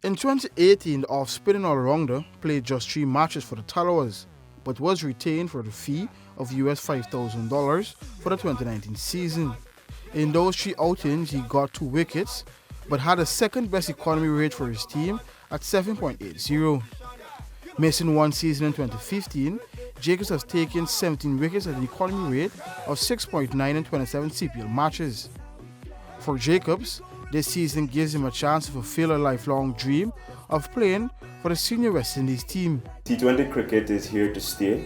In 2018, the off-spinning all-rounder played just 3 matches for the Tallawahs, but was retained for the fee of US $5,000 for the 2019 season. In those 3 outings, he got 2 wickets, but had a second-best economy rate for his team at 7.80. Missing 1 season in 2015, Jacobs has taken 17 wickets at an economy rate of 6.9 in 27 CPL matches. For Jacobs, this season gives him a chance to fulfill a lifelong dream of playing for the senior West Indies team. T20 cricket is here to stay,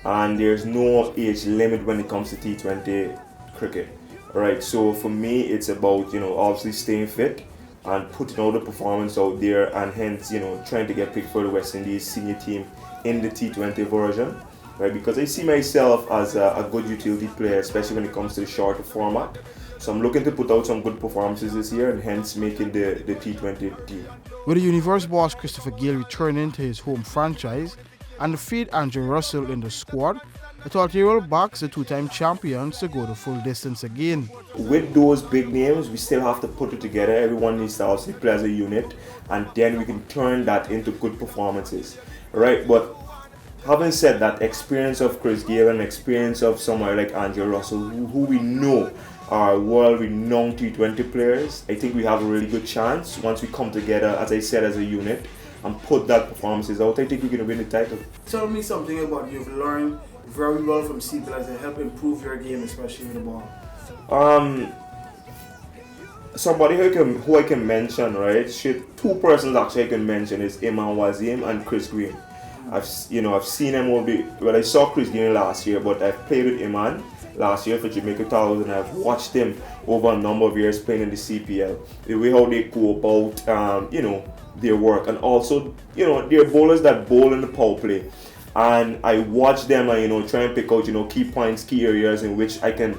and there's no age limit when it comes to T20 cricket. Alright, so for me it's about, obviously staying fit and putting all the performance out there, and hence, trying to get picked for the West Indies senior team in the T20 version. Right, because I see myself as a good utility player, especially when it comes to the shorter format. So I'm looking to put out some good performances this year and hence making the T20 team. With the Universe boss Christopher Gale returning to his home franchise and the feed Andrew Russell in the squad, Authority backs the 2-time champions to go the full distance again. With those big names, we still have to put it together. Everyone needs to obviously play as a unit, and then we can turn that into good performances. Right, but having said that, experience of Chris Gale and experience of someone like Andrew Russell, who we know are world-renowned T20 players, I think we have a really good chance once we come together, as I said, as a unit, and put that performances out. I think we're going to win the title. Tell me something about you've learned very well from CPL as to help improve your game, especially with the ball. Somebody who I can mention, right? 2 persons actually I can mention is Imran Wasim and Chris Green. I've seen them all I saw Chris Green last year, but I've played with Imran last year for Jamaica Tallawahs, and I've watched him over a number of years playing in the CPL. The way how they go about, their work, and also, they're bowlers that bowl in the power play. And I watch them and, try and pick out, key points, key areas in which I can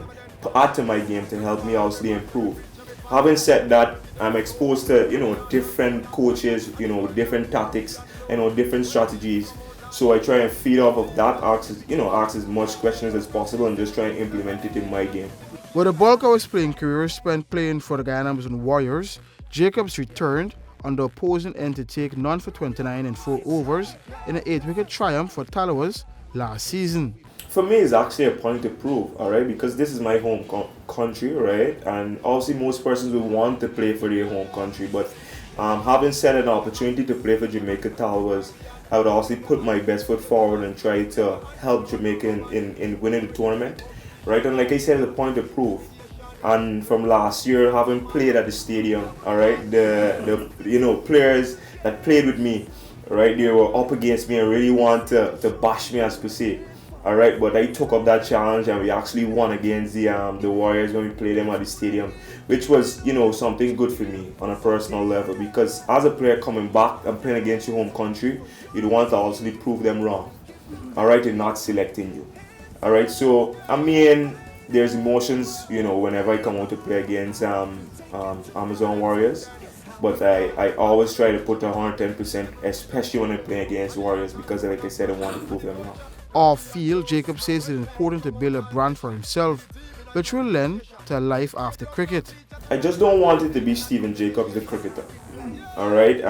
add to my game to help me obviously improve. Having said that, I'm exposed to, different coaches, different tactics, different strategies. So I try and feed off of that, ask as much questions as possible and just try and implement it in my game. With the bulk of his playing career spent playing for the Guyana Amazon Warriors, Jacobs returned on the opposing end to take none for 29 in 4 overs in an 8-wicket triumph for Tallawahs last season. For me, it's actually a point to prove, alright, because this is my home country, right, and obviously most persons will want to play for their home country, but having said an opportunity to play for Jamaica Tallawahs, I would also put my best foot forward and try to help Jamaica in winning the tournament, right, and like I said, it's a point to prove. And from last year, having played at the stadium, all right, the players that played with me, right, they were up against me and really want to bash me, as per se, all right. But I took up that challenge and we actually won against the Warriors when we played them at the stadium, which was something good for me on a personal level, because as a player coming back and playing against your home country, you'd want to obviously prove them wrong, all right, in not selecting you, all right. So there's emotions, whenever I come out to play against Amazon Warriors, but I always try to put 110%, especially when I play against Warriors, because like I said, I want to prove them wrong. Off-field, Jacobs says it's important to build a brand for himself, which will lend to a life after cricket. I just don't want it to be Stephen Jacobs, the cricketer. All right.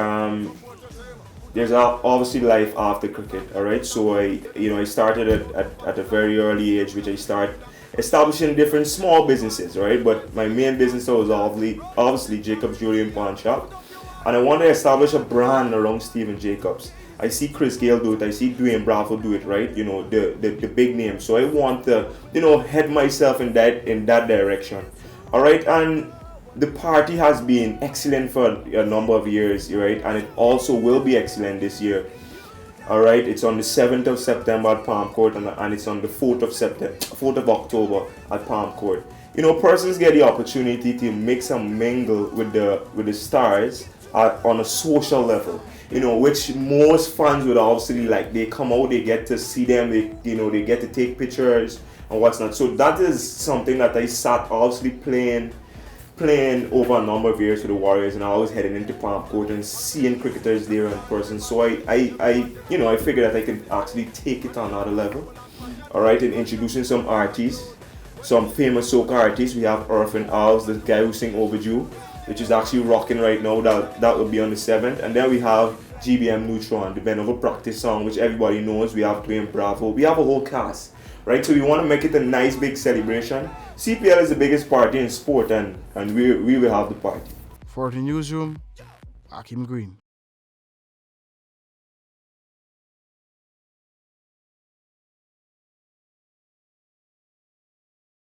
There's obviously life after cricket. All right. So I started at a very early age, which I started establishing different small businesses, right? But my main business was obviously Jacobs Jewelry and Pawn Shop, and I want to establish a brand around Stephen Jacobs. I see Chris Gale do it, I see Dwayne Bravo do it, right? The big names. So I want to, head myself in that direction. All right, and the party has been excellent for a number of years, right? And it also will be excellent this year. All right, it's on the 7th of September at Palm Court, and it's on the 4th of October at Palm Court. Persons get the opportunity to mix and mingle with the stars on a social level. Which most fans would obviously like. They come out, they get to see them, they get to take pictures and what's not. So that is something that I sat obviously playing over a number of years with the Warriors, and I was heading into Palm Court and seeing cricketers there in person. So I figured that I could actually take it on another level. All right, and introducing some artists, some famous soca artists. We have Irfan Alves, the guy who sing Overdue. which is actually rocking right now. That will be on the 7th. And then we have GBM Neutron, the Benova practice song, which everybody knows. We have Dwayne Bravo. We have a whole cast, right? So we want to make it a nice big celebration. CPL is the biggest party in sport, and we will have the party. For the newsroom, Akim Green.